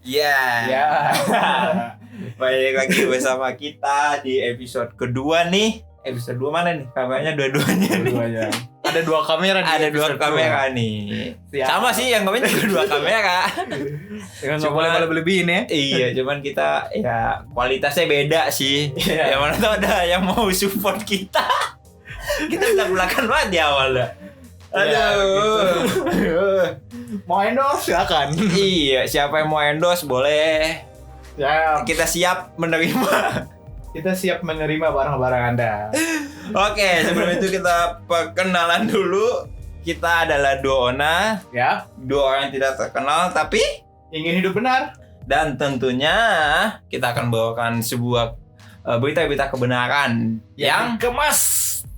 Ya. Ya. Balik lagi bersama kita di episode kedua nih. Episode 2 mana nih? Kameranya dua-duanya nih. Ada dua kamera nih. Ada dua episode kamera dua. nih. Siap. Sama sih yang kemarin juga dua kamera. Nggak boleh lebih-lebihin ya. Iya, cuman kita ya kualitasnya beda sih. Iya. Yang mana tuh ada yang mau support kita. Kita belak-belakan banget di awal dah. Aduh. Gitu. Mau endorse silakan. Iya, siapa yang mau endorse boleh. Ya, Kita siap menerima. kita siap menerima barang-barang Anda. Oke, sebelum itu kita perkenalan dulu. Kita adalah dua ona, Ya, dua orang yang tidak terkenal tapi ingin hidup benar. dan tentunya kita akan bawakan sebuah berita-berita kebenaran yang kemas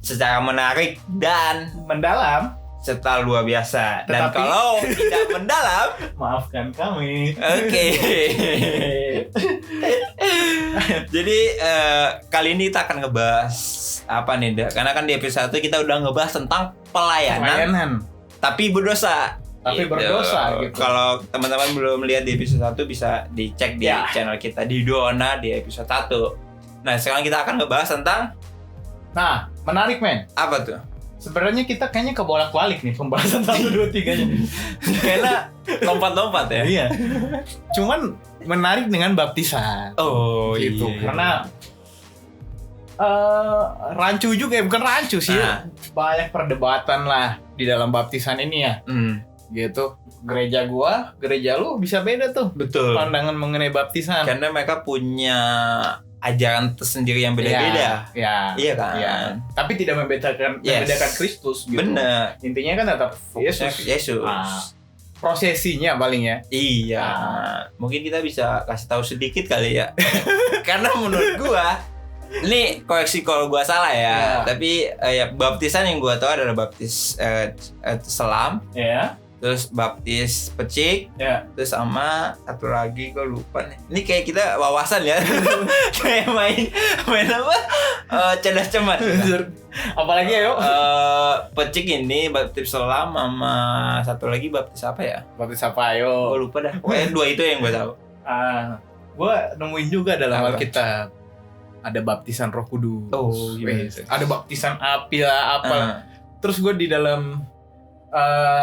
secara menarik dan mendalam. serta luar biasa. Dan Tetapi- kalau tidak mendalam, Maafkan kami. oke. Jadi kali ini kita akan ngebahas apa nih, Da? Karena kan di episode 1 kita udah ngebahas tentang pelayanan tapi berdosa. Tapi berdosa gitu. Kalau teman-teman belum lihat di episode 1 bisa dicek di Ya. channel kita di Dona di episode 1. Nah, sekarang kita akan ngebahas tentang Nah, menarik men. apa tuh? Sebenarnya kita kayaknya kebolak-balik nih pembahasan 1, 2, 3-nya. Karena lompat-lompat ya. Iya. Cuman menarik dengan baptisan. Oh, Gitu. iya. Karena rancu juga ya, bukan rancu sih. Ah. Banyak perdebatan lah di dalam baptisan ini ya. Gitu. Gereja gua, gereja lu bisa beda tuh Betul. pandangan mengenai baptisan. Karena mereka punya ajaran tersendiri yang beda-beda. Ya. Iya kan? Ya. Tapi tidak membedakan Yes. Kristus gitu. Bener. Intinya kan tetap Fokusnya Yesus. ke Yesus. Ah. Prosesinya paling ya. Iya. Mungkin kita bisa kasih tahu sedikit kali ya. Karena menurut gua, ini koreksi kalau gua salah ya. Ya. Tapi ya baptisan yang gua tahu adalah baptis selam, Ya. terus baptis pecik, Ya. terus sama satu lagi gua lupa nih. Ini kayak kita wawasan ya. Kayak main apa? Cerdas cermat. Apalagi ayo. Pecik ini baptis selam sama satu lagi baptis apa ya? Baptis apa Gue ayo? lupa dah. Pokoknya dua itu yang gue tahu. Gua nemuin juga dalam Apa? Alkitab ada baptisan Roh Kudus. Oh, gimana tuh? Ada baptisan api lah apa. Ah, Terus gue di dalam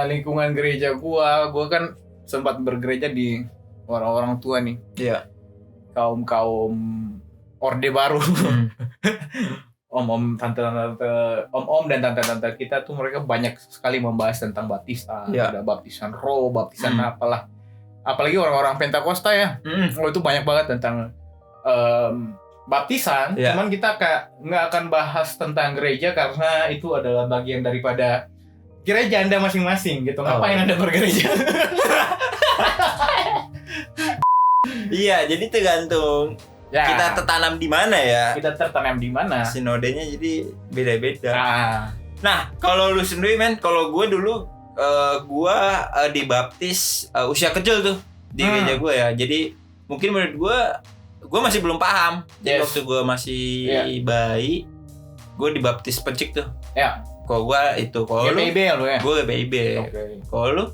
lingkungan gereja gua kan sempat bergereja di orang-orang tua nih, Iya. kaum orde baru. Hmm. Om-om, tante-tante, om-om dan tante-tante kita tuh mereka banyak sekali membahas tentang baptisan, Iya. ada baptisan roh, baptisan Hmm. apalah. Apalagi orang-orang Pentakosta ya. Oh, itu banyak banget tentang baptisan. Iya. Cuman kita nggak akan bahas tentang gereja karena itu adalah bagian daripada gereja Anda masing-masing gitu. Ngapain Anda bergereja? Iya, jadi tergantung Ya, kita tertanam di mana ya. kita tertanam di mana? Sinodenya jadi beda-beda. Nah, Nah, kalau lu sendiri men, kalau gue dulu gue dibaptis usia kecil tuh di gereja gue ya. Jadi mungkin menurut gue masih belum paham. Jadi Yes. waktu gue masih Iya. bayi, gue dibaptis pecik tuh. Ya. Kalau gue itu, kalau lu, GPIB lu ya. gue GPIB. Oke. Kalau lu?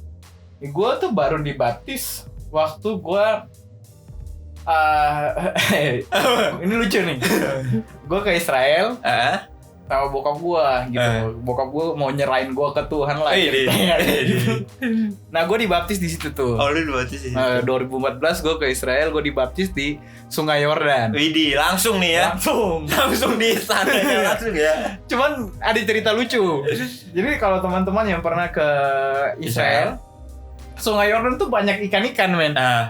Gue tuh baru dibaptis waktu gue ini lucu nih. Gue ke Israel sama bokap gue gitu. Bokap gue mau nyerahin gue ke Tuhan lah. ceritanya, gitu. Nah, gue dibaptis di situ tuh. Oh, lu dibaptis di situ. 2014 gue ke Israel, gue dibaptis di Sungai Yordan. Widih, langsung nih ya. Langsung di sana langsung ya. Cuman ada cerita lucu. Jadi kalau teman-teman yang pernah ke Israel, Sungai Yordan tuh banyak ikan-ikan, men. Nah,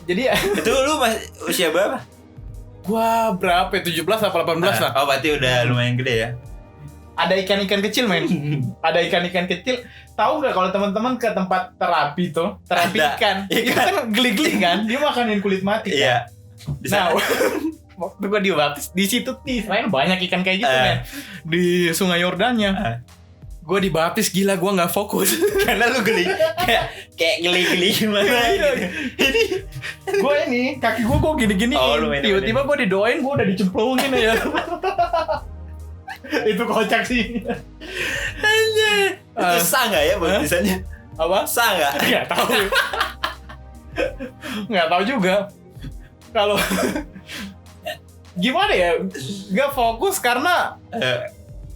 Jadi itu lu usia berapa? gua berapa ya? 17 atau 18 lah. Oh, berarti udah lumayan gede ya. Ada ikan-ikan kecil, men. Ada ikan-ikan kecil. Tahu nggak kalau teman-teman ke tempat terapi tuh, terapi Ada. ikan. Itu kan geli-geli kan? Dia makanin kulit mati kan? Iya. Di Nah, sana. waktu gua dibaptis di situ di Israel banyak ikan kayak gitu, men. Di Sungai Yordannya. Gue dibaptis, gila gue nggak fokus. Karena lu geli. Kayak geli-geli gimana gitu. Ini Gue ini kaki gue gini-gini. Oh, lu main- Tiba-tiba gue didoain, gue udah dicemplungin ya. Itu kocak sih. Itu sah nggak ya baptisannya? Apa? Sah nggak? Gak tahu. Nggak tahu juga. Kalau gimana ya? Nggak fokus karena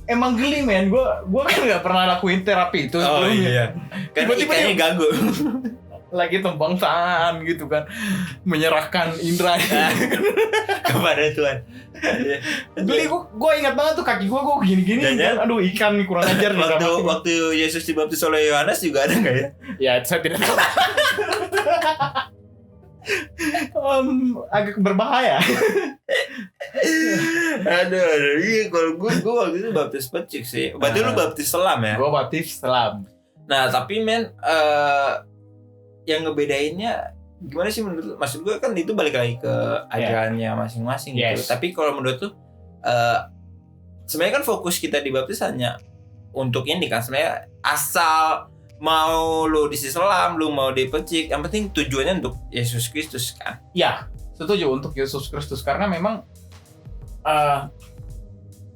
emang geli men. Gue kan nggak pernah lakuin terapi itu sebelumnya. Kan Tiba-tiba ikannya dia- ganggu. Lagi tembang tangan gitu kan, menyerahkan indra. Kepada Tuhan. Geli, gue ingat banget tuh kaki gue gini-gini Jangan- kan. Aduh, ikan nih kurang ajar nih. Waktu Yesus dibaptis oleh Yohanes juga ada nggak ya? Ya, saya tidak tahu. Agak berbahaya. Aduh, iya kalau gue waktu itu baptis pecik sih. Berarti lu baptis selam ya? Gue baptis selam. Nah tapi men, yang ngebedainnya gimana sih menurut lu? Maksud gue kan itu balik lagi ke ajarannya masing-masing gitu. Yes. Tapi kalau menurut lu, sebenarnya kan fokus kita di baptis hanya untuk ini kan. Sebenarnya asal mau lu di Islam, lu mau dipecik, yang penting tujuannya untuk Yesus Kristus kan. Ya, setuju untuk Yesus Kristus karena memang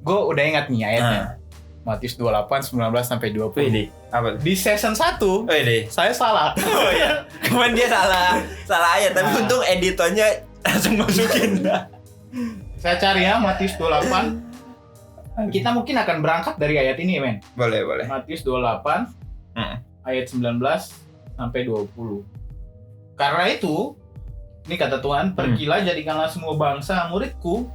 gue udah ingat nih ayatnya. Matius 28 19 sampai 20. Wih, apa? Di season 1 Wih, saya salah. oh iya. Cuman dia salah ayat, tapi untung editornya langsung masukin. Saya cari ya Matius 28. Kita mungkin akan berangkat dari ayat ini, men. Boleh. Matius 28 ayat 19 sampai 20. Karena itu, ini kata Tuhan, pergilah jadikanlah semua bangsa muridku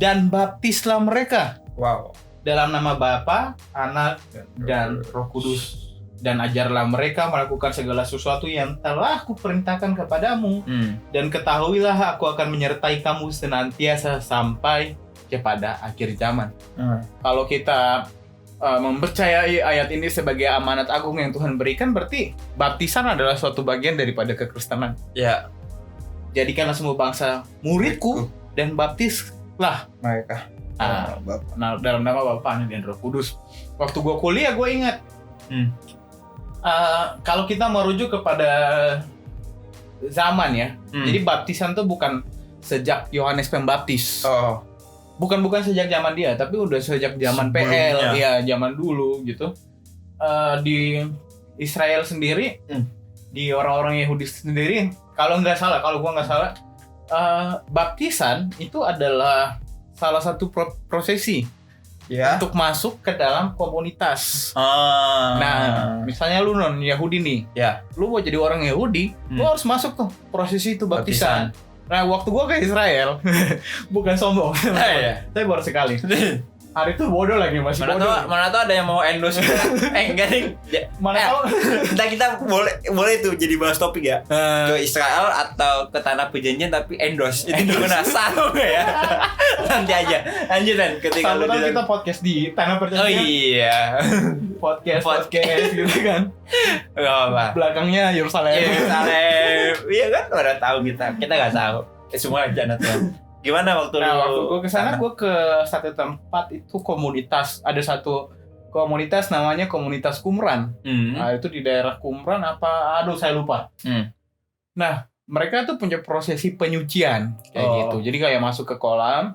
dan baptislah mereka Wow. dalam nama Bapa, Anak, dan Roh Kudus, dan ajarlah mereka melakukan segala sesuatu yang telah kuperintahkan kepadamu, dan ketahuilah aku akan menyertai kamu senantiasa sampai kepada akhir zaman. Kalau kita mempercayai ayat ini sebagai amanat agung yang Tuhan berikan, berarti baptisan adalah suatu bagian daripada kekristenan. Ya, Jadikanlah semua bangsa muridku dan baptislah mereka. Nah, dalam nama Bapa, Anak, dan Roh Kudus. Waktu gue kuliah, gue ingat kalau kita merujuk kepada zaman ya, jadi baptisan tuh bukan sejak Yohanes Pembaptis, Oh, bukan sejak zaman dia, tapi udah sejak zaman PL, ya zaman dulu gitu. Di Israel sendiri, di orang-orang Yahudi sendiri, kalau gue nggak salah, baptisan itu adalah salah satu prosesi ya. untuk masuk ke dalam komunitas. Ah. Nah, misalnya lu non Yahudi nih, Ya. lu mau jadi orang Yahudi, lu harus masuk tuh prosesi itu baptisan. Nah, waktu gua ke Israel, bukan sombong, Iya. saya baru sekali. Hari itu bodoh lagi, masih bodoh. Mana tahu ada yang mau endorse kita. Enggak nih. Mana tahu. Entah kita boleh tuh jadi bahas topik ya. Ke Israel atau ke tanah perjanjian tapi endorse. Itu gimana? Sama nggak ya? Nanti aja. Lanjutan ketika lu Sama kita podcast di tanah Oh perjanjian. iya. Podcast gitu kan. Enggak apa. Belakangnya Yerusalem. Iya kan? Udah tahu kita nggak tahu. Semua rencana Tuhan. Gimana waktu Waktu gue kesana, gue ke satu tempat itu komunitas. Ada satu komunitas namanya komunitas Qumran. Nah, itu di daerah Qumran apa? Aduh, saya lupa. Nah, mereka tuh punya prosesi penyucian kayak gitu. Jadi kayak masuk ke kolam,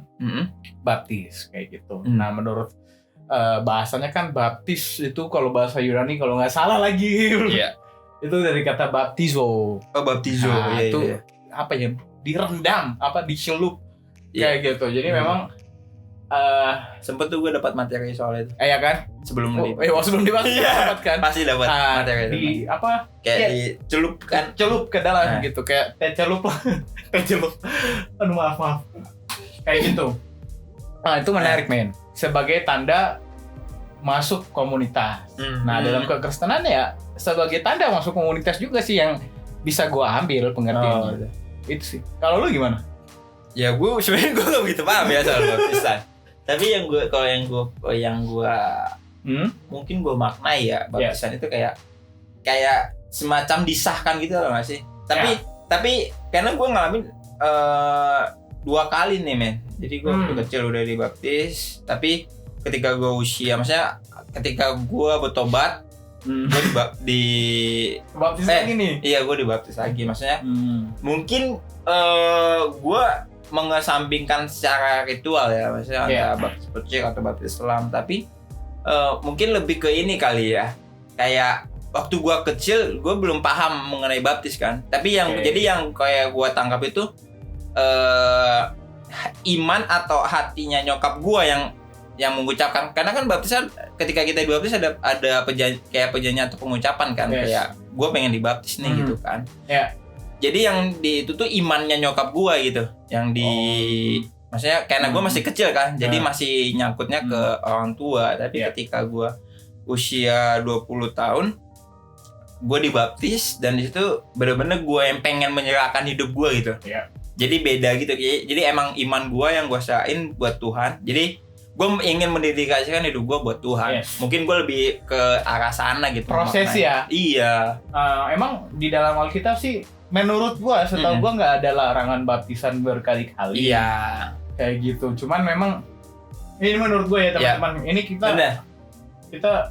baptis kayak gitu. Nah, menurut bahasanya kan baptis itu kalau bahasa Yunani kalau nggak salah lagi. Iya. Itu dari kata baptizo. Oh, baptizo. Nah, Iya, itu iya. apa ya? Direndam, dicelup. Iya. Kayak gitu. Jadi memang Sempet tuh gue dapat materi soal itu ya kan? sebelum Sebelum dibahas dapat kan? pasti dapat materi Di apa? kayak Iya. dicelup kan. Celup ke dalam gitu, kayak teh celup lah. Teh celup. Aduh, maaf. Kayak gitu. Nah, itu menarik, men. Sebagai tanda masuk komunitas. Nah, dalam kekristenan ya sebagai tanda masuk komunitas juga sih yang bisa gua ambil pengertiannya. Itu sih. Kalau lu gimana? Ya gue sebenarnya gue gak begitu paham ya soal baptisan. Tapi yang gue mungkin gue maknai ya baptisan itu kayak semacam disahkan gitu loh, nggak sih? Tapi karena gue ngalamin 2 kali nih, men. Jadi gue waktu kecil udah dibaptis, tapi ketika gue usia, maksudnya ketika gue bertobat, gue baptis lagi nih. Iya, gue dibaptis lagi. Maksudnya mungkin gue mengesampingkan secara ritual ya, maksudnya antara baptis pecik atau baptis selam, tapi mungkin lebih ke ini kali ya, kayak waktu gue kecil gue belum paham mengenai baptis kan. Tapi jadi yang kayak gue tangkap itu iman atau hatinya nyokap gue yang mengucapkan, karena kan baptisan ketika kita dibaptis ada perjanjian atau pengucapan kan, kayak gue pengen dibaptis nih gitu kan. Jadi yang itu tuh imannya nyokap gue gitu, yang maksudnya karena gue masih kecil kan, jadi masih nyangkutnya ke orang tua. Tapi ketika gue usia 20 tahun gue dibaptis, dan di situ bener-bener gue yang pengen menyerahkan hidup gue gitu. Jadi beda gitu. Jadi emang iman gue yang gue serahin buat Tuhan. Jadi gue ingin mendedikasikan hidup gue buat Tuhan. Mungkin gue lebih ke arah sana gitu. Proses maknanya. Iya. Emang di dalam Alkitab sih, menurut gue, setahu gue nggak ada larangan baptisan berkali-kali. Iya. Kayak gitu. Cuman memang ini menurut gue ya teman-teman. Ini kita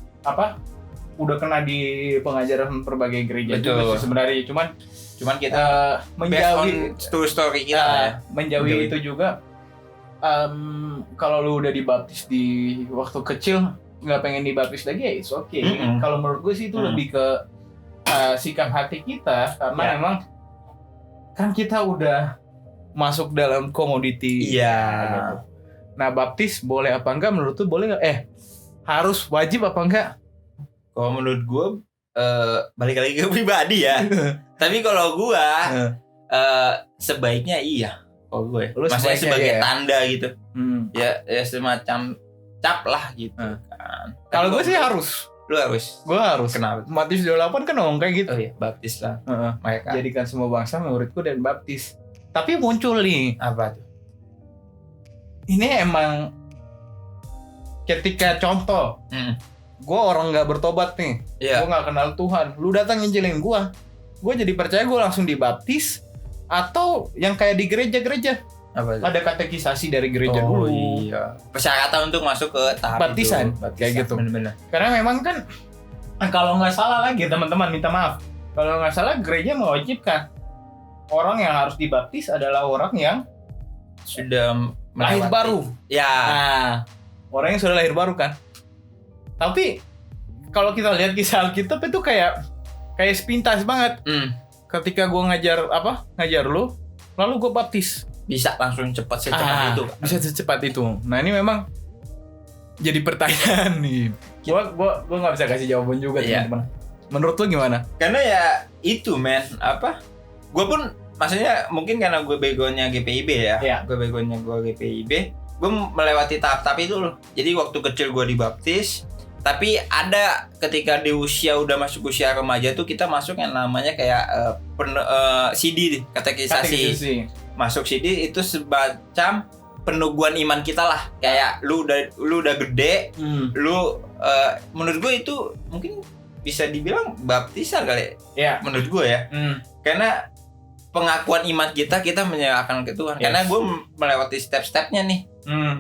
udah kena di pengajaran berbagai gereja juga sih sebenarnya. Cuman kita menjauhi true story kita menjauhi itu juga. Kalau lu udah dibaptis di waktu kecil nggak pengen dibaptis lagi ya it's okay. Kalau menurut gue sih itu lebih ke sikap hati kita, karena memang kan kita udah masuk dalam komoditi. Gitu. Nah, baptis boleh apa enggak menurut tuh? Boleh nggak? Harus wajib apa enggak? Kalau menurut gue balik lagi ke pribadi ya. Tapi kalau gue sebaiknya iya. Oh gue, maksudnya sebagai tanda gitu, ya semacam cap lah gitu kan. Kalau gue sih harus. Lu harus. Gue harus. Kenapa? Matius 28 kan ngomong kayak gitu. Oh iya, baptis lah. Mereka. Jadikan semua bangsa muridku dan baptis. Tapi muncul nih. Apa tuh? Ini emang ketika contoh, gue orang nggak bertobat nih, gue nggak kenal Tuhan, lu datang nginjilin gue jadi percaya, gue langsung dibaptis. Atau yang kayak di gereja-gereja ada katekisasi dari gereja dulu. Iya. Persyaratan untuk masuk ke tahap baptisan kayak gitu. Bener-bener. Karena memang kan kalau nggak salah lagi teman-teman, minta maaf, kalau nggak salah gereja mewajibkan orang yang harus dibaptis adalah orang yang sudah lahir baru. Ya. Nah, orang yang sudah lahir baru kan. Tapi kalau kita lihat kisah Alkitab itu kayak sepintas banget. Ketika gue ngajar lu, lalu gue baptis. Bisa langsung cepat secepat itu. Bisa secepat itu. Nah, ini memang jadi pertanyaan nih. Gue nggak bisa kasih jawaban juga teman-teman. Menurut lu gimana? Karena ya itu gue pun maksudnya mungkin karena gue begonya GPIB ya. Gue begonya GPIB. Gue melewati tahap-tahap itu loh. Jadi waktu kecil gue dibaptis. Tapi ada ketika di udah masuk usia remaja tuh kita masuk yang namanya kayak CD katekisasi. Masuk CD itu semacam peneguhan iman kita lah. Kayak lu udah gede, menurut gue itu mungkin bisa dibilang baptisan kali. Menurut gue ya. Karena pengakuan iman kita menyerahkan ke Tuhan. Karena gue melewati step-stepnya nih.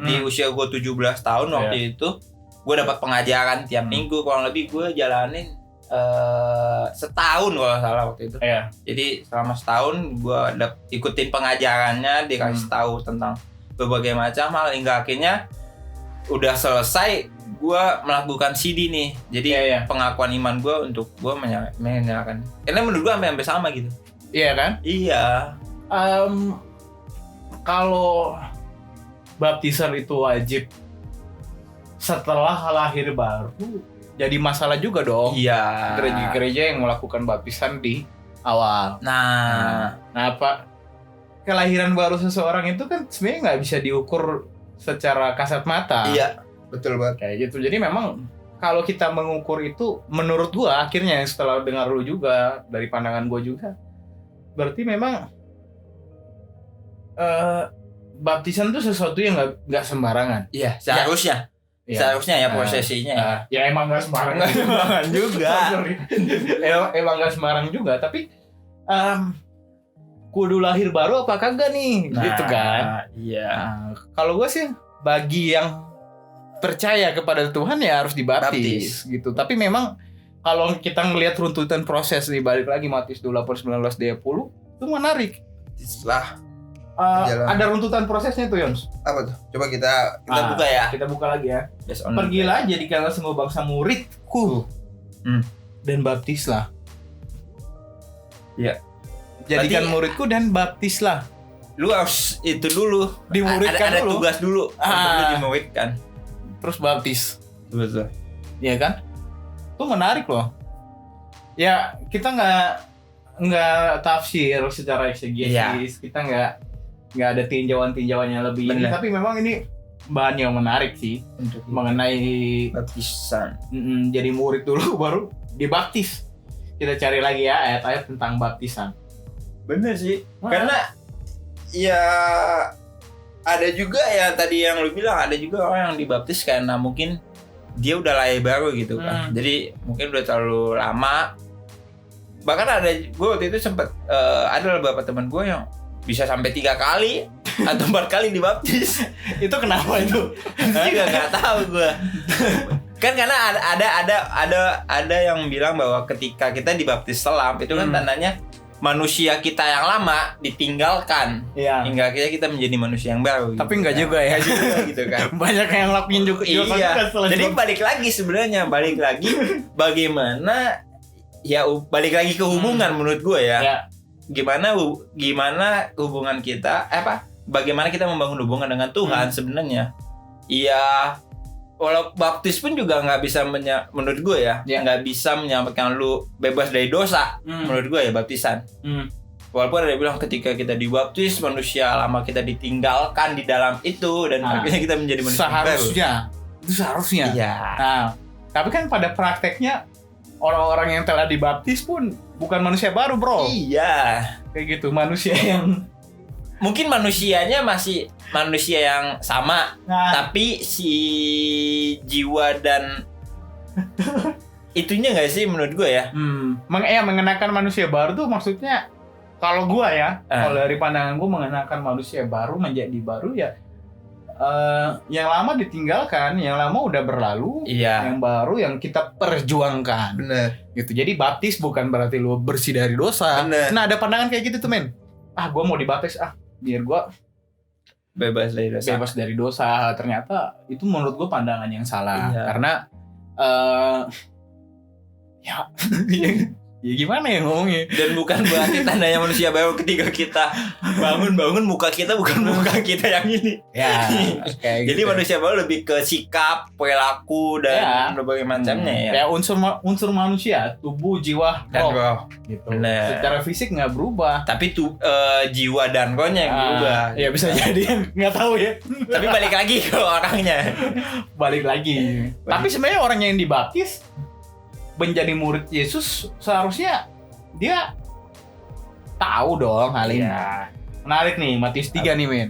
Di usia gue 17 tahun waktu itu. Gue dapat pengajaran tiap minggu, kurang lebih gue jalanin setahun kalau salah waktu itu. Jadi selama setahun gue ikutin pengajarannya, dikasih tahu tentang berbagai macam hal, hingga akhirnya udah selesai gue melakukan CD nih. Jadi pengakuan iman gue untuk gue menyerahkan. Karena menurut gue hampir sama gitu. Iya kan? Iya. Kalau baptisan itu wajib setelah lahir baru, jadi masalah juga dong. Iya. Gereja-gereja yang melakukan baptisan di awal. Nah apa kelahiran baru seseorang itu kan sebenarnya nggak bisa diukur secara kasat mata. Iya, betul banget. Kayak gitu. Jadi memang kalau kita mengukur itu, menurut gua akhirnya setelah dengar lu juga dari pandangan gua juga, berarti memang baptisan itu sesuatu yang nggak sembarangan. Iya, seharusnya. Seharusnya prosesinya. Ya emang nggak sembarangan juga. Emang nggak sembarang juga. Tapi kudu lahir baru apa kagak nih? Gitu kan? Iya. Kalau gue sih bagi yang percaya kepada Tuhan ya harus dibaptis gitu. Tapi memang kalau kita ngelihat runtutan proses nih, balik lagi Matius 28:19-20 itu menarik. Setelah ada runtutan prosesnya tuh, Yons. Apa tuh? Coba kita buka ya. Kita buka lagi ya. Pergilah jadikanlah semua bangsa muridku. dan baptislah. Ya. Jadikan muridku dan baptislah. Lu harus itu dulu. Dimuridkan ada dulu. tugas dulu untuk lu dimuridkan. Terus baptis. Betul. Iya kan? Itu menarik loh. Ya kita nggak tafsir secara eksegesis. Iya. Kita nggak ada tinjauan-tinjauannya lebih. Bener. Tapi memang ini bahan yang menarik sih Untuk mengenai baptisan. Jadi murid dulu baru dibaptis. Kita cari lagi ya ayat-ayat tentang baptisan. Bener sih. Karena ya ada juga ya tadi yang lu bilang, ada juga orang yang dibaptis karena mungkin dia udah lahir baru gitu kan. Jadi mungkin udah terlalu lama. Bahkan ada, gue waktu itu sempet ada beberapa teman gue yang bisa sampai 3 kali atau 4 kali dibaptis. Itu kenapa itu? Juga nggak tahu gue. Kan karena ada yang bilang bahwa ketika kita dibaptis selam itu kan tandanya manusia kita yang lama ditinggalkan, hingga akhirnya kita menjadi manusia yang baru. Tapi gitu, enggak juga ya, gitu kan. Banyak yang lakuin juga. Iya. Jadi balik lagi sebenarnya, bagaimana ya, balik lagi ke hubungan menurut gue ya. Gimana hubungan kita, bagaimana kita membangun hubungan dengan Tuhan sebenarnya. Iya. Walau baptis pun juga nggak bisa menurut gue ya, nggak bisa menyampaikan lu bebas dari dosa. Menurut gue ya baptisan. Walaupun ada yang bilang ketika kita dibaptis manusia lama kita ditinggalkan di dalam itu dan akhirnya kita menjadi manusia baru. Itu seharusnya. Iya. Nah, tapi kan pada prakteknya orang-orang yang telah dibaptis pun bukan manusia baru, bro. Iya. Kayak gitu, manusia yang mungkin manusianya masih manusia yang sama, tapi si jiwa dan itunya nggak sih menurut gue ya? Mengenakan manusia baru tuh maksudnya kalau gue ya, kalau dari pandangan gue mengenakan manusia baru menjadi baru ya, yang lama ditinggalkan, yang lama udah berlalu, yang baru yang kita perjuangkan. Bener. Gitu. Jadi baptis bukan berarti lu bersih dari dosa. Bener. Nah ada pandangan kayak gitu tuh men. Gue mau dibaptis biar gue bebas dari dosa. Ternyata itu menurut gue pandangan yang salah. Karena ya gimana ya ngomongnya. Dan bukan berarti tandanya manusia baru ketika kita bangun muka kita bukan muka kita yang ini. Ya. Jadi gitu. Manusia baru lebih ke sikap, perilaku dan berbagai macamnya ya. Ya unsur manusia, tubuh, jiwa, dan roh. Gitu. Bener. Secara fisik nggak berubah. Tapi jiwa dan rohnya yang berubah. Ya bisa jadi nggak tahu ya. Tapi balik lagi ke orangnya. Balik lagi. Tapi sebenarnya orang yang dibaptis menjadi murid Yesus seharusnya dia tahu dong hal ini. Menarik nih, Matius 3 nih men.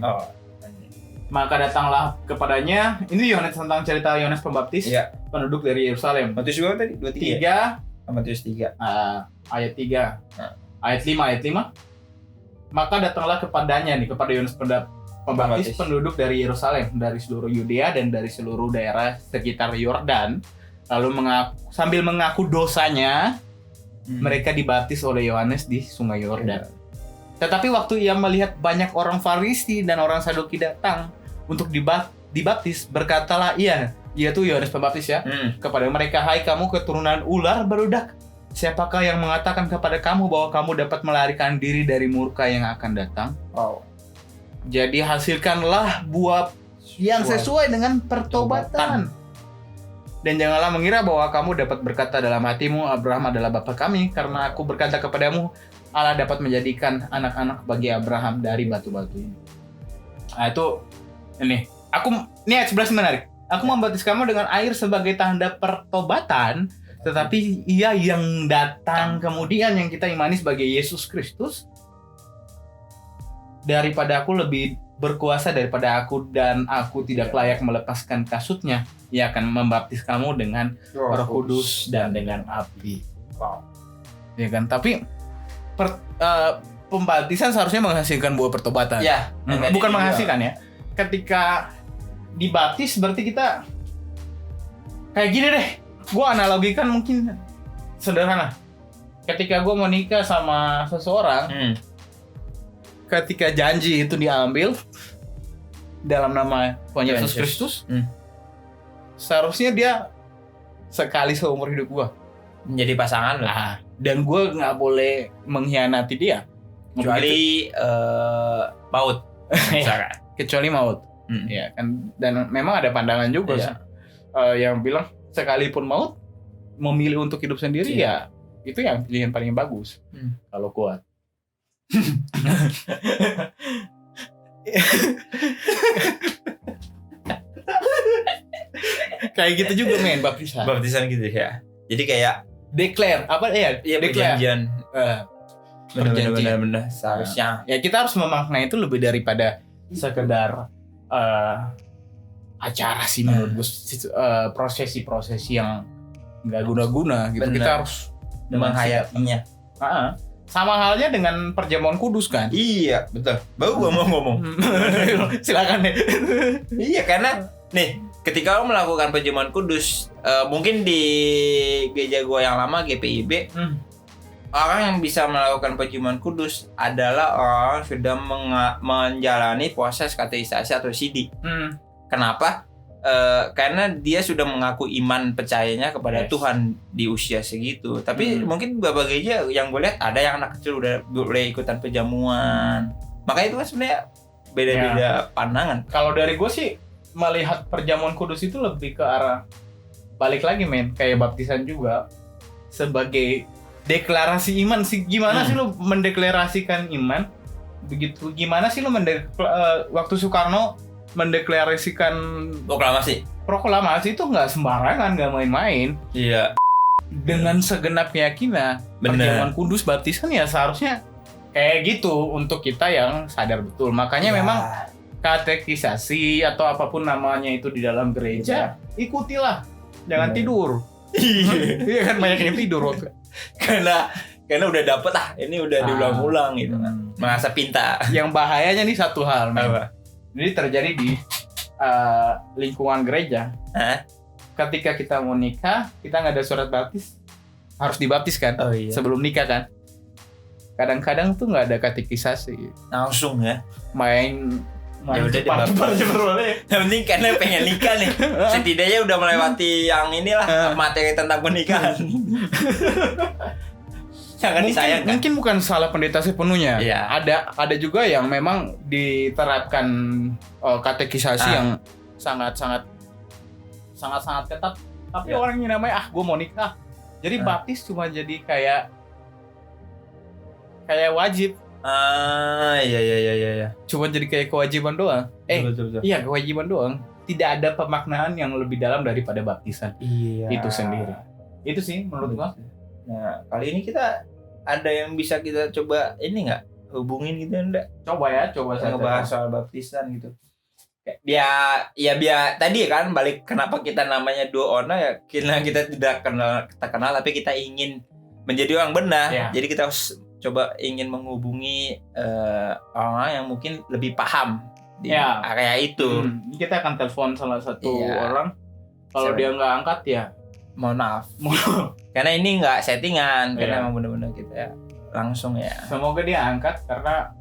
Maka datanglah kepadanya, ini Yohanes tentang cerita Yohanes Pembaptis, penduduk dari Yerusalem. Matius berapa tadi? 23. Matius 3. Ayat 3. Ayat 5. Maka datanglah kepadanya nih, kepada Yohanes Pembaptis, penduduk dari Yerusalem, dari seluruh Yudea dan dari seluruh daerah sekitar Yordan. Lalu sambil mengaku dosanya, mereka dibaptis oleh Yohanes di Sungai Yordan. Tetapi waktu ia melihat banyak orang Farisi dan orang Saduki datang untuk dibaptis, berkatalah ia tuh Yohanes Pembaptis ya, kepada mereka, "Hai kamu keturunan ular beludak, siapakah yang mengatakan kepada kamu bahwa kamu dapat melarikan diri dari murka yang akan datang? Jadi hasilkanlah buah yang sesuai dengan pertobatan. Dan janganlah mengira bahwa kamu dapat berkata dalam hatimu, Abraham adalah bapa kami, karena aku berkata kepadamu, Allah dapat menjadikan anak-anak bagi Abraham dari batu-batu ini." Nah itu, ini ayat 11 menarik. Aku membaptis kamu dengan air sebagai tanda pertobatan, tetapi ia yang datang kemudian yang kita imani sebagai Yesus Kristus, daripada aku lebih berkuasa daripada aku, dan aku tidak layak melepaskan kasutnya. Ia akan membaptis kamu dengan Roh Kudus dan dengan api. Ya kan? Tapi pembaptisan seharusnya menghasilkan buah pertobatan. Bukan menghasilkan ya. Ketika dibaptis berarti kita kayak gini deh. Gue analogikan mungkin sederhana. Ketika gue mau nikah sama seseorang, ketika janji itu diambil dalam nama Tuhan Yesus Kristus, seharusnya dia sekali seumur hidup gua menjadi pasangan lo. Dan gue nggak boleh mengkhianati dia kecuali maut misalkan. Kecuali maut. Ya kan, dan memang ada pandangan juga yang bilang sekalipun maut memilih untuk hidup sendiri ya itu yang pilihan paling bagus kalau kuat. Kayak gitu juga men baptisan gitu ya. Jadi kayak declare apa ya? Iya, perjanjian. Benar seharusnya. Ya kita harus memaknai itu lebih daripada sekedar acara sih menurut gue, prosesi yang nggak guna-guna gitu. Bener. Kita harus menghayatinya. Sama halnya dengan perjamuan kudus kan? Iya, betul. Baru gua mau ngomong. Silakan deh. Iya, karena nih, ketika lo melakukan perjamuan kudus, mungkin di gereja gua yang lama GPIB, orang yang bisa melakukan perjamuan kudus adalah orang yang sudah menjalani proses katekisasi atau CD. Kenapa? Karena dia sudah mengaku iman percayanya kepada Tuhan di usia segitu. Tapi mungkin beberapa gereja yang gue lihat ada yang anak kecil udah boleh ikutan perjamuan. Makanya itu kan sebenarnya beda-beda pandangan. Kalau dari gue sih melihat perjamuan kudus itu lebih ke arah balik lagi kayak baptisan juga sebagai deklarasi iman sih. Gimana sih lo mendeklarasikan iman? Begitu gimana sih lo waktu Soekarno mendeklarasikan proklamasi itu nggak sembarangan, nggak main-main. Iya. Dengan segenap keyakinan, perjamuan kudus baptisan ya seharusnya kayak gitu untuk kita yang sadar betul. Makanya memang katekisasi atau apapun namanya itu di dalam gereja, ikutilah, jangan tidur. Iya kan, banyak yang tidur waktu. Karena udah dapet ini udah diulang-ulang gitu kan. Merasa pintar. Yang bahayanya nih satu hal, Jadi terjadi di lingkungan gereja. Ketika kita mau nikah, kita nggak ada surat baptis, harus dibaptis kan? Sebelum nikah kan? Kadang-kadang tuh nggak ada katekisasi. Langsung ya? Main ya udah dibaptis. Yang penting karena pengen nikah nih. Setidaknya udah melewati yang inilah materi tentang pernikahan. Mungkin bukan salah pendeta sepenuhnya. Yeah. Ada juga yang memang diterapkan katekisasi yang sangat ketat. Tapi orangnya namanya gue mau nikah. Jadi baptis cuma jadi kayak wajib. Iya. Cuma jadi kayak kewajiban doang. Betul. Iya, kewajiban doang. Tidak ada pemaknaan yang lebih dalam daripada baptisan. Itu sendiri. Itu sih menurut gua. Nah, kali ini kita ada yang bisa kita coba hubungin gitu enggak? Coba saya ngebahas soal baptisan gitu. Biar tadi kan balik kenapa kita namanya Duo Ona ya, karena kita tidak kenal tapi kita ingin menjadi orang benar. Jadi kita harus coba ingin menghubungi orang yang mungkin lebih paham di area itu. Kita akan telepon salah satu orang. Kalau dia nggak angkat ya mohon maaf. Karena ini nggak settingan, karena emang benar-benar kita langsung ya. Semoga dia angkat karena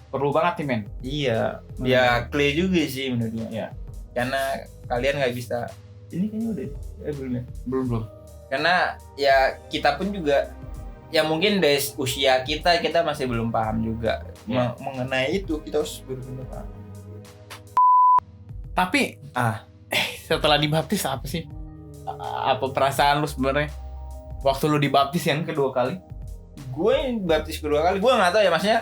perlu banget nih men. Iya, biar clear juga sih menurut gue. Karena kalian nggak bisa. Ini kayaknya udah belum. Karena ya kita pun juga ya mungkin dari usia kita masih belum paham juga mengenai itu. Kita harus benar-benar paham. Tapi setelah dibaptis apa sih? Apa perasaan lu sebenarnya waktu lu dibaptis yang kedua kali? Gue baptis kedua kali, gue nggak tahu ya maksudnya.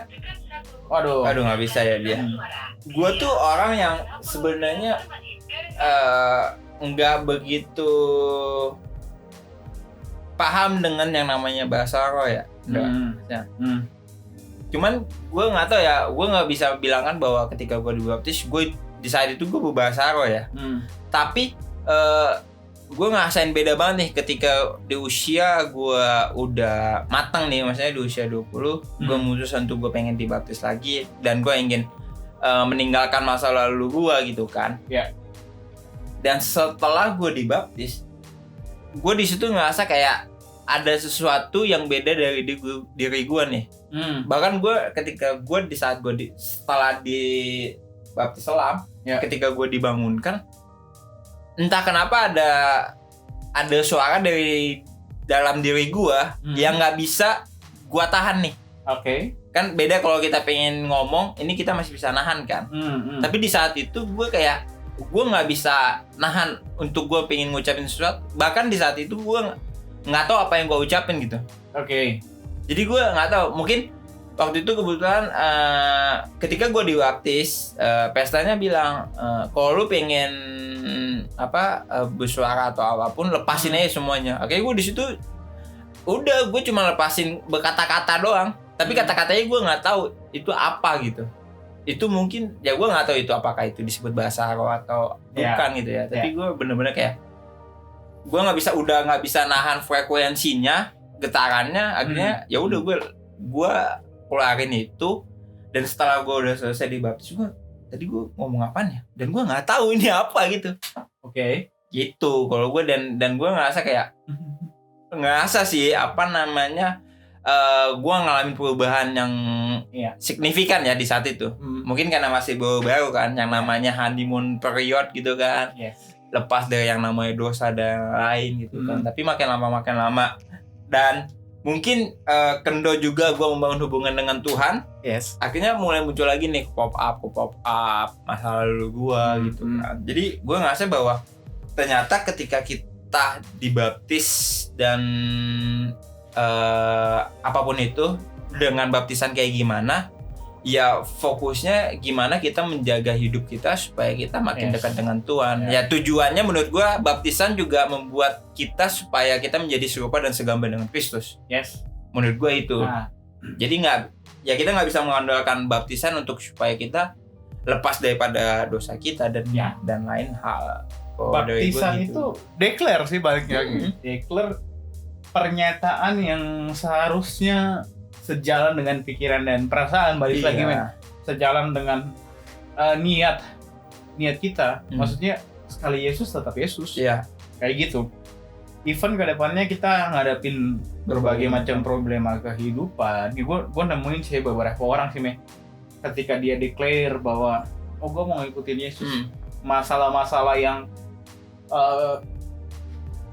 Aduh nggak bisa ya dia. Gue tuh orang yang sebenarnya nggak begitu paham dengan yang namanya bahasa roh ya. Cuman gue nggak tahu ya, gue nggak bisa bilangkan bahwa ketika gue dibaptis, gue di saat itu gue berbahasa roh ya. Tapi gue ngerasain beda banget nih ketika di usia gue udah matang nih, maksudnya di usia 20 gue memutuskan untuk gue pengen dibaptis lagi dan gue ingin meninggalkan masa lalu gue gitu kan. Dan setelah gue dibaptis, gue di situ ngerasa kayak ada sesuatu yang beda dari diri gue nih. Bahkan gue ketika gue di saat gue setelah dibaptis selam, ketika gue dibangunkan, entah kenapa ada suara dari dalam diri gue yang nggak bisa gue tahan nih. Kan beda kalau kita pengen ngomong, ini kita masih bisa nahan kan. Tapi di saat itu gue kayak gue nggak bisa nahan untuk gue pengen ngucapin sesuatu. Bahkan di saat itu gue nggak tahu apa yang gue ucapin gitu. Jadi gue nggak tahu. Mungkin waktu itu kebetulan ketika gue dibaptis, pestanya bilang kalau lu pengen bersuara atau apapun lepasin aja semuanya. Oke, gue di situ udah gue cuma lepasin berkata-kata doang. Tapi kata-katanya gue nggak tahu itu apa gitu. Itu mungkin ya gue nggak tahu itu apakah itu disebut bahasa roh atau bukan gitu ya. Tapi gue bener-bener kayak gue nggak bisa nahan frekuensinya, getarannya. Akhirnya ya udah gue keluarin itu. Dan setelah gue udah selesai dibaptis, tadi gue ngomong apaan ya? Dan gue nggak tahu ini apa gitu. Gitu kalau gue dan gue ngerasa sih gue ngalamin perubahan yang signifikan ya di saat itu. Mungkin karena masih baru kan, yang namanya honeymoon period gitu kan. Lepas dari yang namanya dosa dan lain gitu kan. Tapi makin lama dan mungkin Kendo juga gue membangun hubungan dengan Tuhan. Akhirnya mulai muncul lagi nih pop up masa lalu gue gitu kan. Jadi gue ngerasa bahwa ternyata ketika kita dibaptis dan apapun itu dengan baptisan kayak gimana, ya fokusnya gimana kita menjaga hidup kita supaya kita makin dekat dengan Tuhan. Ya tujuannya menurut gua baptisan juga membuat kita supaya kita menjadi serupa dan segambar dengan Kristus. Menurut gua itu. Jadi kita nggak bisa mengandalkan baptisan untuk supaya kita lepas daripada dosa kita dan lain hal. Baptisan itu declare sih baliknya. Declare pernyataan yang seharusnya sejalan dengan pikiran dan perasaan, balik lagi sejalan dengan niat kita. Maksudnya sekali Yesus tetap Yesus. Kayak gitu. Even ke depannya kita ngadapin berbagai macam problema kehidupan. Gue nemuin sih beberapa orang sih ketika dia declare bahwa gue mau ngikutin Yesus. Masalah-masalah yang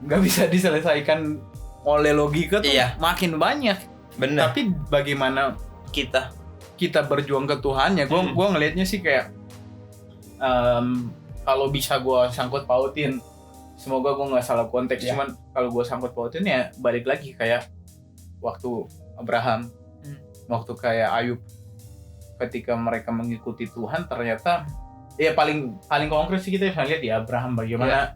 nggak bisa diselesaikan oleh logika tuh makin banyak. Bener. Tapi bagaimana kita berjuang ke Tuhan ya, gue ngelihatnya sih kayak kalau bisa gue sangkut pautin, semoga gue nggak salah konteks, cuman kalau gue sangkut pautin ya balik lagi kayak waktu Abraham, waktu kayak Ayub, ketika mereka mengikuti Tuhan ternyata ya paling konkret sih kita bisa lihat di Abraham bagaimana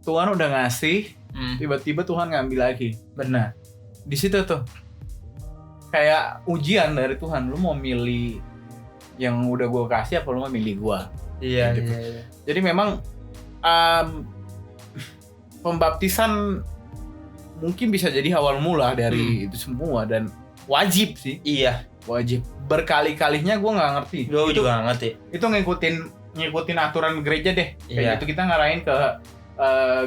Tuhan udah ngasih. Tiba-tiba Tuhan ngambil lagi. Benar. Di situ tuh kayak ujian dari Tuhan. Lu mau milih yang udah gue kasih apa lu mau milih gue? Iya. Jadi memang pembaptisan mungkin bisa jadi awal mula dari itu semua dan wajib sih. Wajib. Berkali-kalinya gue nggak ngerti. Gue juga nggak ngerti. Itu ngikutin aturan gereja deh. Kayak itu kita ngarahin ke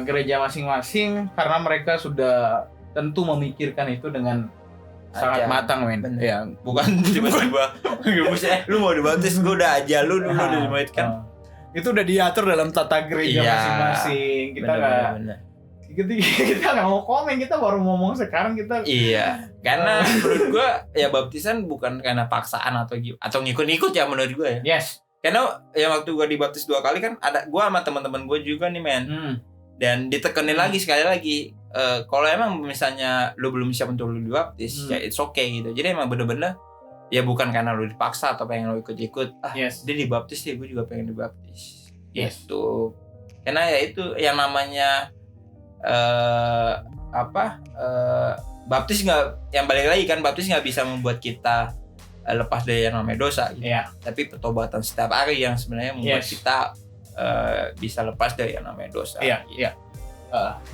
gereja masing-masing karena mereka sudah tentu memikirkan itu dengan sangat matang ya bukan tiba-tiba lu mau dibaptis gue udah aja lu udah dibaptiskan itu udah diatur dalam tata gereja masing-masing. Kita nggak mau komen, kita baru ngomong sekarang kita karena menurut gue ya baptisan bukan karena paksaan atau ngikut-ngikut ya menurut gue ya. Karena yang waktu gue dibaptis 2 kali kan ada gue sama teman-teman gue juga nih dan ditekenin lagi sekali lagi kalau emang misalnya lu belum siap untuk lu dibaptis ya it's okay gitu. Jadi emang bener-bener ya bukan karena lu dipaksa atau pengen lu ikut-ikut dia dibaptis ya gue juga pengen dibaptis gitu. Karena ya itu yang namanya baptis nggak, yang balik lagi kan baptis nggak bisa membuat kita lepas dari yang namanya dosa gitu. Tapi pertobatan setiap hari yang sebenarnya membuat kita bisa lepas dari yang namanya dosa.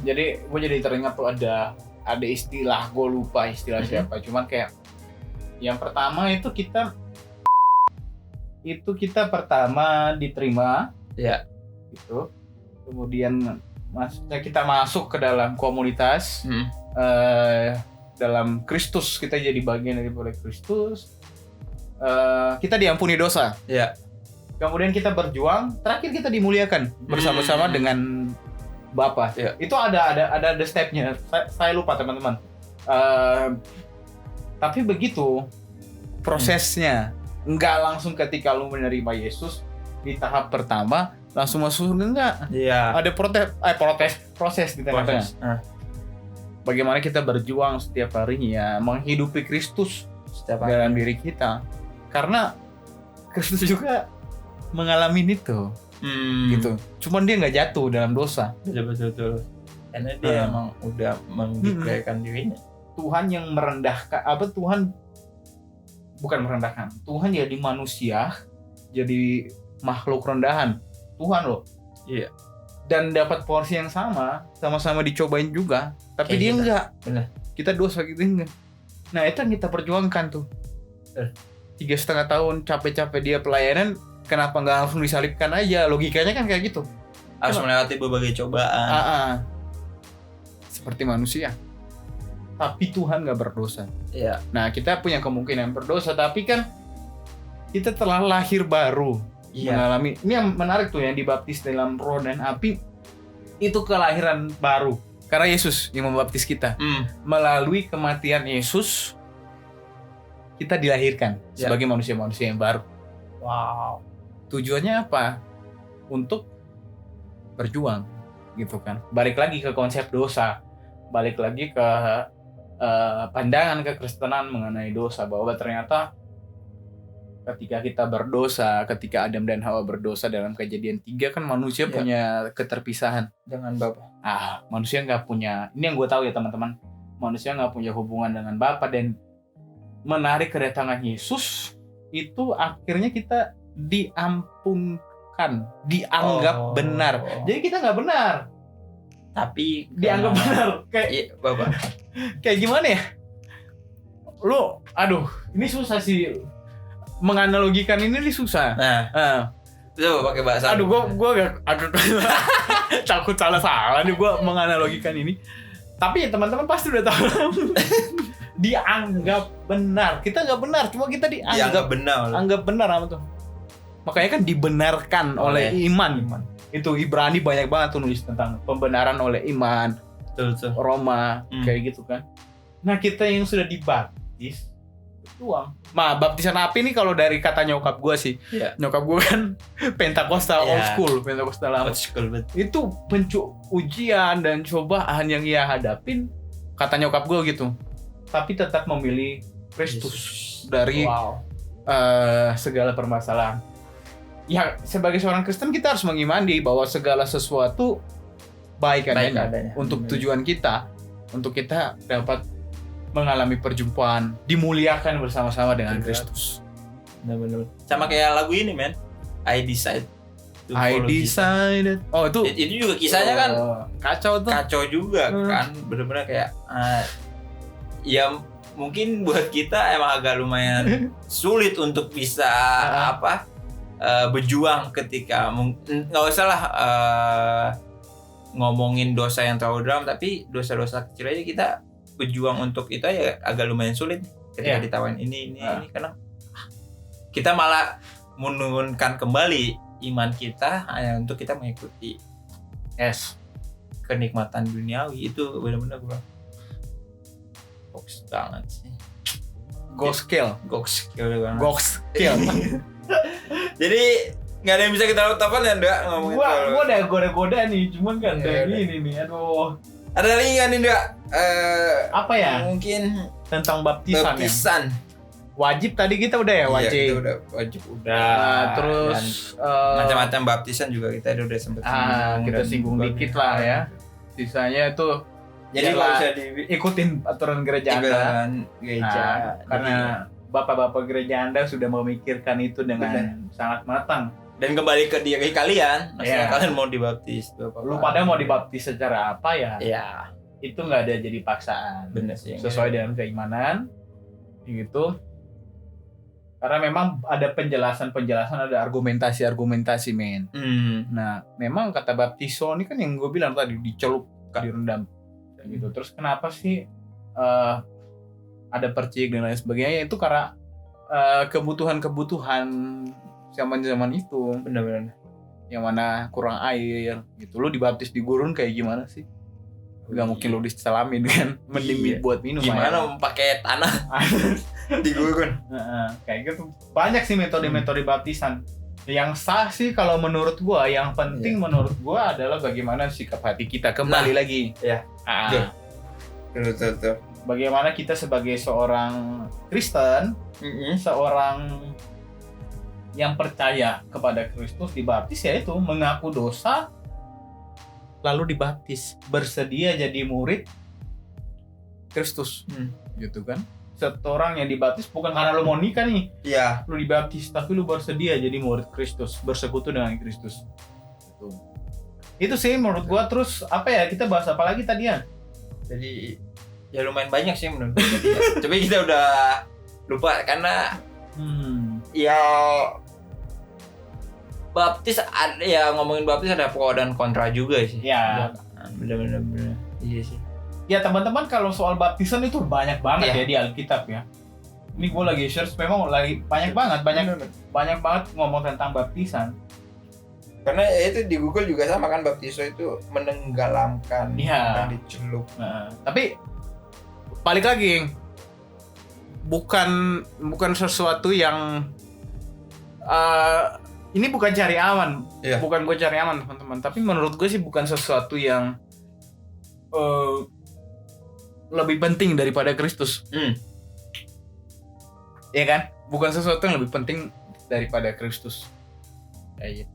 Jadi gue jadi teringat tuh ada istilah, gue lupa istilah siapa, cuman kayak yang pertama itu kita pertama diterima gitu, kemudian maksudnya kita masuk ke dalam komunitas dalam Kristus, kita jadi bagian daripada Kristus. Kita diampuni dosa. Kemudian kita berjuang, terakhir kita dimuliakan bersama-sama dengan Bapa. Iya. Itu ada stepnya. Saya lupa teman-teman. Tapi begitu prosesnya. Nggak langsung ketika lu menerima Yesus di tahap pertama langsung masuk surga, enggak. Iya. Ada proses di tengah-tengah. Bagaimana kita berjuang setiap harinya menghidupi Kristus Setiap dalam diri kita. Karena Kristus juga mengalami itu. Gitu. Cuman dia nggak jatuh dalam dosa. Betul. Karena dia emang udah mendeklarasikan dirinya. Tuhan yang merendahkan, Tuhan bukan merendahkan. Tuhan jadi manusia, jadi makhluk rendahan. Tuhan loh. Iya. Dan dapat porsi yang sama-sama dicobain juga. Tapi dia enggak. Benar. Kita dosa gitu enggak. Nah itu yang kita perjuangkan tuh. 3,5 tahun capek-capek dia pelayanan, kenapa nggak langsung disalibkan aja? Logikanya kan kayak gitu. Harus melewati berbagai cobaan. Seperti manusia. Tapi Tuhan nggak berdosa. Iya. Nah kita punya kemungkinan berdosa, tapi kan kita telah lahir baru. Iya. Mengalami. Ini yang menarik tuh, yang dibaptis dalam roh dan api. Itu kelahiran baru. Karena Yesus yang membaptis kita. Melalui kematian Yesus, kita dilahirkan sebagai manusia-manusia yang baru. Wow. Tujuannya apa? Untuk berjuang, gitu kan. Balik lagi ke konsep dosa. Balik lagi ke pandangan kekristenan mengenai dosa. Bahwa ternyata ketika kita berdosa, ketika Adam dan Hawa berdosa dalam Kejadian 3 kan manusia punya keterpisahan dengan Bapa. Manusia nggak punya, ini yang gue tahu ya teman-teman, manusia nggak punya hubungan dengan Bapa. Dan menarik kedatangan Yesus itu akhirnya kita diampunkan, dianggap benar. Jadi kita nggak benar, tapi dianggap benar. Kayak Bapak. Kayak gimana ya? Ini susah sih. Menganalogikan ini susah. Coba pakai bahasa. Gue agak takut salah nih gue menganalogikan ini. Tapi ya teman-teman pasti udah tahu. Dianggap benar. Kita nggak benar, cuma kita dianggap benar. Anggap benar apa tuh? Makanya kan dibenarkan oleh iman. Itu Ibrani banyak banget tuh nulis tentang pembenaran oleh iman. Betul. Roma kayak gitu kan. Nah kita yang sudah dibaptis doang. Baptisan api nih kalau dari kata nyokap gue sih. Nyokap gue kan Pentakosta old school, Pentakosta lama. Itu ujian dan cobaan yang ia hadapin, kata nyokap gue gitu. Tapi tetap memilih Kristus dari segala permasalahan. Ya sebagai seorang Kristen kita harus mengimani bahwa segala sesuatu baik adanya. Untuk tujuan kita, untuk kita dapat mengalami perjumpaan, dimuliakan bersama-sama dengan Kristus. Benar. Sama kayak lagu ini, men. I decided. Oh itu juga kisahnya kan kacau tuh. Kacau juga kan, benar-benar kayak ya mungkin buat kita emang agak lumayan sulit untuk bisa berjuang ketika nggak usah lah ngomongin dosa yang terlalu dalam, tapi dosa-dosa kecil aja kita berjuang untuk itu ya agak lumayan sulit ketika ditawain ini karena kita malah menurunkan kembali iman kita hanya untuk kita mengikuti kenikmatan duniawi. Itu benar-benar gue goks banget sih. Goks kill. Jadi nggak ada yang bisa kita lakukan ya, Ndak, ngomongin gua udah goda-goda nih, cuman kan kayak gini nih, aduh. Ada lagi kan nih, Ndak? Apa ya? Mungkin tentang baptisan. Ya? Wajib tadi kita udah ya, wajib. Iya, kita wajib udah. Terus macam-macam baptisan juga kita udah sempat singgung dikit lah ya. Sisanya itu jadi nggak bisa ikutin aturan gereja Anda. Karena bapak-bapak gereja Anda sudah memikirkan itu dengan sangat matang. Dan kembali ke diri kalian, kalian mau dibaptis. Lu pada mau dibaptis secara apa ya? Iya. Itu nggak ada jadi paksaan. Benar sih. Sesuai dengan keimanan, gitu. Karena memang ada penjelasan, ada argumentasi, men. Nah, memang kata baptiso ini kan yang gue bilang tadi, dicelup, direndam, gitu. Terus kenapa sih ada percik dan lain sebagainya? Itu karena kebutuhan zaman itu. Benar-benar. yang mana kurang air gitu. Lu dibaptis di gurun kayak gimana sih? Gak mungkin lu diselamin kan, mending buat minum. Gimana pakai tanah di gurun? Kayak gitu. Banyak sih metode-metode baptisan. Yang sah sih kalau menurut gua, yang penting menurut gua adalah bagaimana sikap hati kita. Kembali lagi. Iya. Betul. Bagaimana kita sebagai seorang Kristen, seorang yang percaya kepada Kristus dibaptis, yaitu mengaku dosa lalu dibaptis, bersedia jadi murid Kristus. Gitu kan? Seorang yang dibaptis bukan karena lu mau nikah nih. Iya. Lu dibaptis tapi lu bersedia jadi murid Kristus, bersekutu dengan Kristus. Gitu. Itu sih menurut gua. Terus apa ya? Kita bahas apa lagi tadi ya? Jadi ya lumayan banyak sih menurut gua. Coba kita udah lupa karena ya baptis ada, ya ngomongin baptis ada pro dan kontra juga sih. Ya. Bener. Iya sih. Ya teman-teman, kalau soal baptisan itu banyak banget ya di Alkitab ya. Ini gue lagi search, memang lagi banyak banget ngomong tentang baptisan. Karena itu di Google juga sama kan, baptiso itu menenggelamkan, bukan dicelup. Tapi balik lagi, bukan sesuatu yang ini bukan cari aman, bukan gue cari aman teman-teman. Tapi menurut gue sih bukan sesuatu yang lebih penting daripada Kristus. Iya kan? Bukan sesuatu yang lebih penting daripada Kristus. Kayak gitu.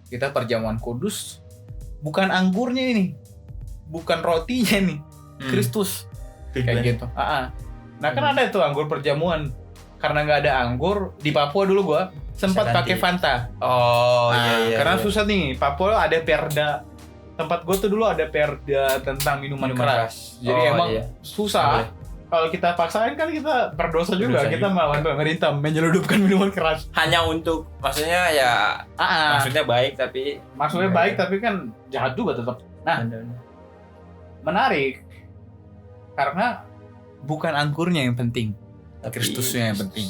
Kita perjamuan kudus bukan anggurnya ini, bukan rotinya nih, Kristus. Kayak gitu. Nah kan ada tuh anggur perjamuan. Karena nggak ada anggur di Papua dulu gua sempat pakai Fanta. Iya. Karena susah nih. Papua ada perda. Tempat gua tuh dulu ada perda tentang minuman keras. Jadi emang susah. Kalau kita paksain kan kita berdosa juga. Kita melawan pemerintah menyeludupkan minuman keras. Hanya untuk, maksudnya ya, maksudnya baik tapi. Maksudnya baik tapi kan jahat juga tetap. Nah, menarik. Karena bukan anggurnya yang penting. Kristusnya yang penting.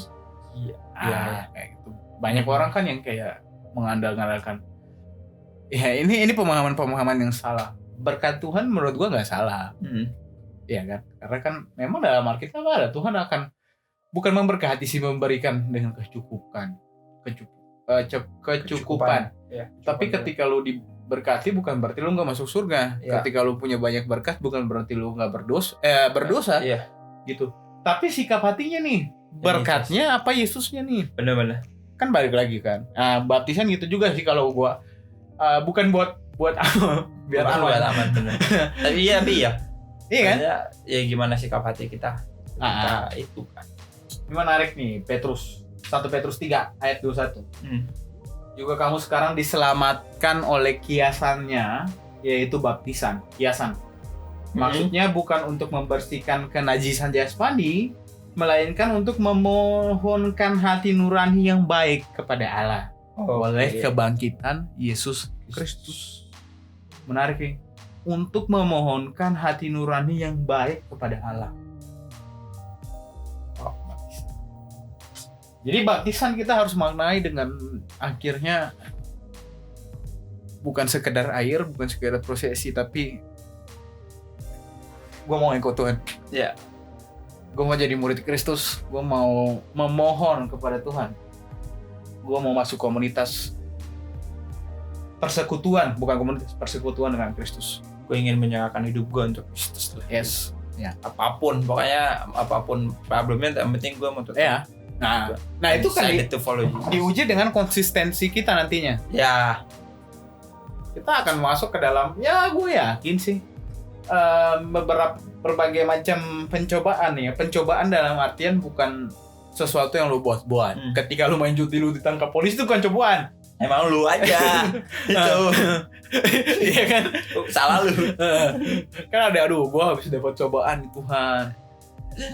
Iya. Kayak gitu. Banyak orang kan yang kayak mengandalkan. Ya ini pemahaman yang salah. Berkat Tuhan menurut gua nggak salah. Iya kan? Karena kan memang dalam Alkitab ada Tuhan akan bukan memberkati sih, memberikan dengan kecukupan. Ya, tapi ketika lu diberkati bukan berarti lu nggak masuk surga. Ya. Ketika lu punya banyak berkat bukan berarti lu nggak berdosa. Iya. Gitu. Tapi sikap hatinya nih, berkatnya apa Yesusnya nih? Benar. Kan balik lagi kan. Baptisan gitu juga sih kalau gua bukan buat biar aman benar. Tapi iya. Iya kan? Ya gimana sikap hati kita? Itu kan. Ini menarik nih, 1 Petrus 3 ayat 21. Juga kamu sekarang diselamatkan oleh kiasannya, yaitu baptisan, kiasan. Maksudnya bukan untuk membersihkan kenajisan jasmani, melainkan untuk memohonkan hati nurani yang baik kepada Allah oleh kebangkitan Yesus Kristus. Menarik nih. Untuk memohonkan hati nurani yang baik kepada Allah. Baptisan. Jadi baptisan kita harus maknai dengan akhirnya bukan sekedar air, bukan sekedar prosesi, tapi gue mau ikut Tuhan. Iya. Gue mau jadi murid Kristus. Gue mau memohon kepada Tuhan. Gue mau masuk komunitas persekutuan, bukan komunitas persekutuan dengan Kristus. Gue ingin menyerahkan hidup gue untuk Kristus. Yes. Ya. Apapun problemnya, yang penting gue mau tetap. Ya. Nah itu kan diuji dengan konsistensi kita nantinya. Ya. Kita akan masuk ke dalam, ya gue yakin sih, berbagai macam pencobaan ya. Pencobaan dalam artian bukan sesuatu yang lu buat-buat. Ketika lu main judi lu ditangkap polisi itu bukan cobaan. Emang lu aja. Itu. Iya kan? Salah lu. Kan ada, gue habis dapat cobaan Tuhan.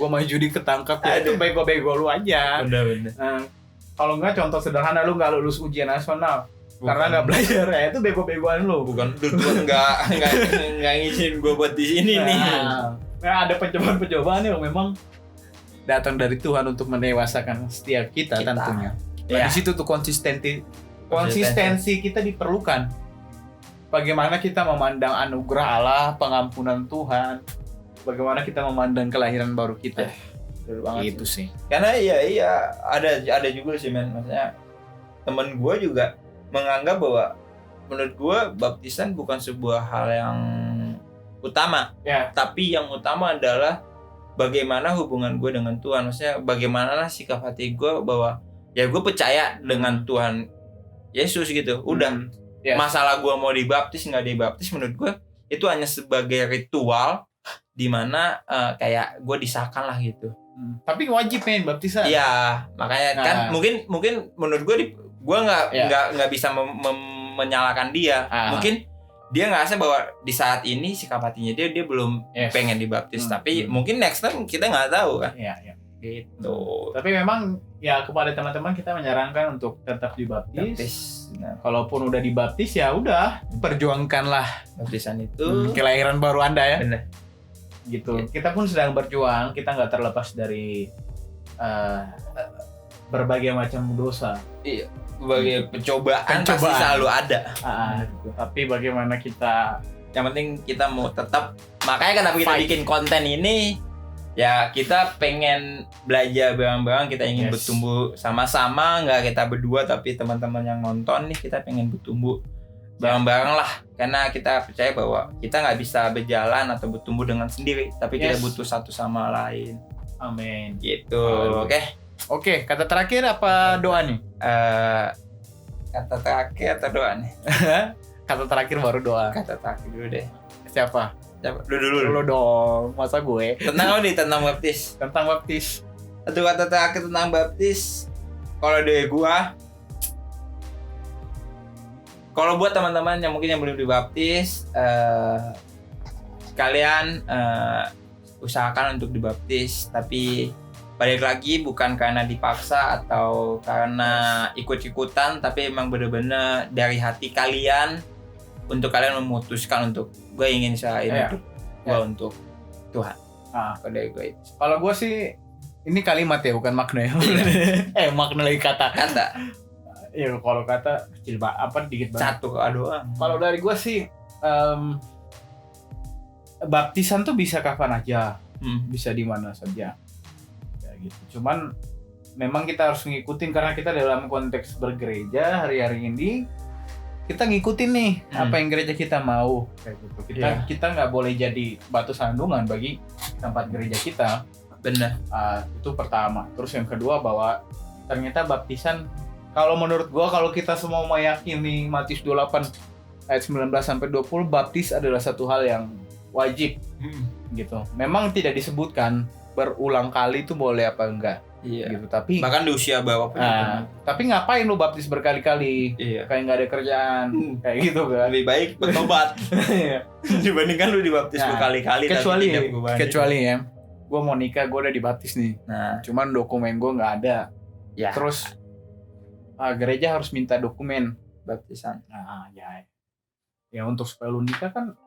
Gue main judi ketangkap, ya itu bego-bego lu aja. Bener. Kalau enggak, contoh sederhana, lu nggak lulus ujian nasional. Karena nggak belajar, ya itu bego-begoan lu. Bukan, Tuhan nggak ngizinin gue buat di sini nih. Nah, ada pencobaan-pencobaan yang memang datang dari Tuhan untuk mendewasakan setiap kita. Tentunya. Nah, di situ tuh Konsistensi kita diperlukan. Bagaimana kita memandang anugerah Allah, pengampunan Tuhan, bagaimana kita memandang kelahiran baru kita. Itu sih. Karena iya ada juga sih men, maksudnya temen gue juga menganggap bahwa menurut gue baptisan bukan sebuah hal yang utama, tapi yang utama adalah bagaimana hubungan gue dengan Tuhan. Maksudnya bagaimana sikap hati gue bahwa ya gue percaya dengan Tuhan Yesus gitu. Udah. Masalah gue mau dibaptis nggak dibaptis menurut gue itu hanya sebagai ritual di mana kayak gue disahkan lah gitu. Tapi wajib men baptisan. Iya, makanya kan mungkin menurut gue nggak bisa menyalahkan dia. Mungkin dia ngerasa bahwa di saat ini sikap hatinya dia belum pengen dibaptis, tapi mungkin next time kita nggak tahu kan. Iya. Gitu. Tapi memang ya kepada teman-teman kita menyarankan untuk tetap dibaptis. Nah, kalaupun udah dibaptis ya udah perjuangkanlah baptisan itu. Kelahiran baru Anda ya. Benar. Gitu. Kita pun sedang berjuang, kita nggak terlepas dari berbagai macam dosa. Iya. Berbagai pencobaan pasti selalu ada. Tapi bagaimana kita, yang penting kita mau tetap, makanya kenapa kita bikin konten ini. Ya kita pengen belajar bareng-bareng, kita ingin bertumbuh sama-sama, nggak kita berdua tapi teman-teman yang nonton nih, kita pengen bertumbuh bareng-bareng lah, karena kita percaya bahwa kita nggak bisa berjalan atau bertumbuh dengan sendiri, tapi kita butuh satu sama lain. Amin. Gitu. Oke, kata terakhir apa doa nih? Kata terakhir atau doa nih? Kata terakhir baru doa. Kata terakhir dulu deh. Siapa? Dulu dong, masa gue. Tentang baptis. Tentang baptis. Satu kata terakhir tentang baptis. Kalau dari gua, kalau buat teman-teman yang mungkin yang belum dibaptis, kalian usahakan untuk dibaptis. Tapi balik lagi bukan karena dipaksa atau karena ikut-ikutan, tapi emang benar-benar dari hati kalian, untuk kalian memutuskan untuk gue ingin usahain hidup gue untuk Tuhan. Kalau gue sih ini kalimat ya, bukan makna ya. Makna lagi kata. Ya kalau kata kecil dikit banget. Satu doang. Kalau dari gue sih baptisan tuh bisa kapan aja, bisa di mana saja. Ya gitu. Cuman memang kita harus ngikutin karena kita dalam konteks bergereja hari-hari ini. Kita ngikutin nih apa yang gereja kita mau kayak gitu. Kita nggak boleh jadi batu sandungan bagi tempat gereja kita. Benar. Itu pertama. Terus yang kedua bahwa ternyata baptisan, kalau menurut gua, kalau kita semua meyakini Matius 28 ayat 19 sampai 20, baptis adalah satu hal yang wajib. Gitu. Memang tidak disebutkan berulang kali itu boleh apa enggak. Iya. Gitu. Tapi bahkan di usia bawah pun. Tapi ngapain lu baptis berkali-kali? Kayak nggak ada kerjaan, kayak gitu kan? Lebih baik bertobat dibandingkan lu dibaptis berkali-kali. Kecuali ya, gue mau nikah, gue udah dibaptis nih. Cuman dokumen gue nggak ada. Terus gereja harus minta dokumen baptisan. Ya untuk supaya lu nikah kan,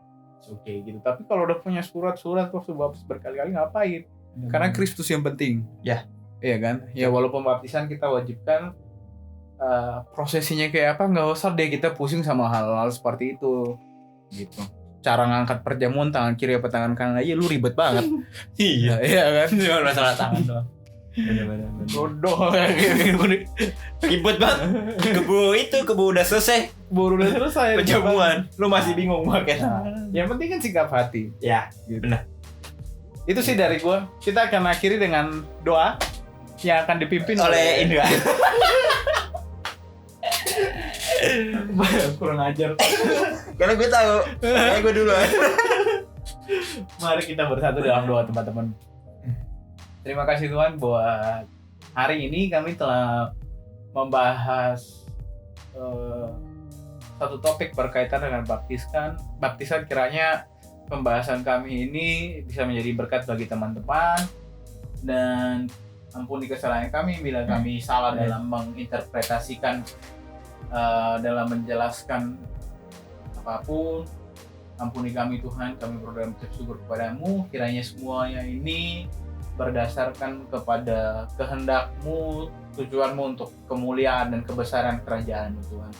oke gitu. Tapi kalau udah punya surat-surat waktu baptis berkali-kali ngapain? Karena Kristus yang penting. Iya kan? Ya walaupun baptisan kita wajibkan, prosesinya kayak apa nggak usah deh kita pusing sama hal-hal seperti itu. Gitu. Cara ngangkat perjamuan tangan kiri apa tangan kanan aja lu ribet banget. Iya kan? Cuma masalah tangan doang. Bener-bener. Bodoh. Ribet banget. Keburu udah selesai. Perjamuan. Lu masih bingung makanya. Yang penting kan sikap hati. Ya, gitu. Benar. Itu sih dari gua. Kita akan akhiri dengan doa yang akan dipimpin oleh Indra. Kurang ajar. Karena gue tahu. Kayak gue dulu. Mari kita bersatu dalam doa, teman-teman. Terima kasih Tuhan buat hari ini kami telah membahas satu topik berkaitan dengan baptisan. Kiranya pembahasan kami ini bisa menjadi berkat bagi teman-teman, dan ampuni kesalahan kami bila kami salah dalam menginterpretasikan, dalam menjelaskan apapun. Ampuni kami Tuhan, kami berdoa mengucap syukur kepadamu. Kiranya semuanya ini berdasarkan kepada kehendak-Mu, tujuan-Mu untuk kemuliaan dan kebesaran kerajaan-Mu Tuhan.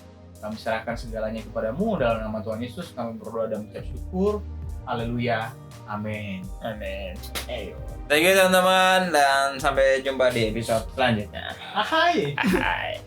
Kami serahkan segalanya kepada-Mu dalam nama Tuhan Yesus. Kami berdoa dan mengucap syukur. Haleluya. Amin. Amin. Ayo. Thank you teman-teman dan sampai jumpa di episode selanjutnya. Hai. Hai.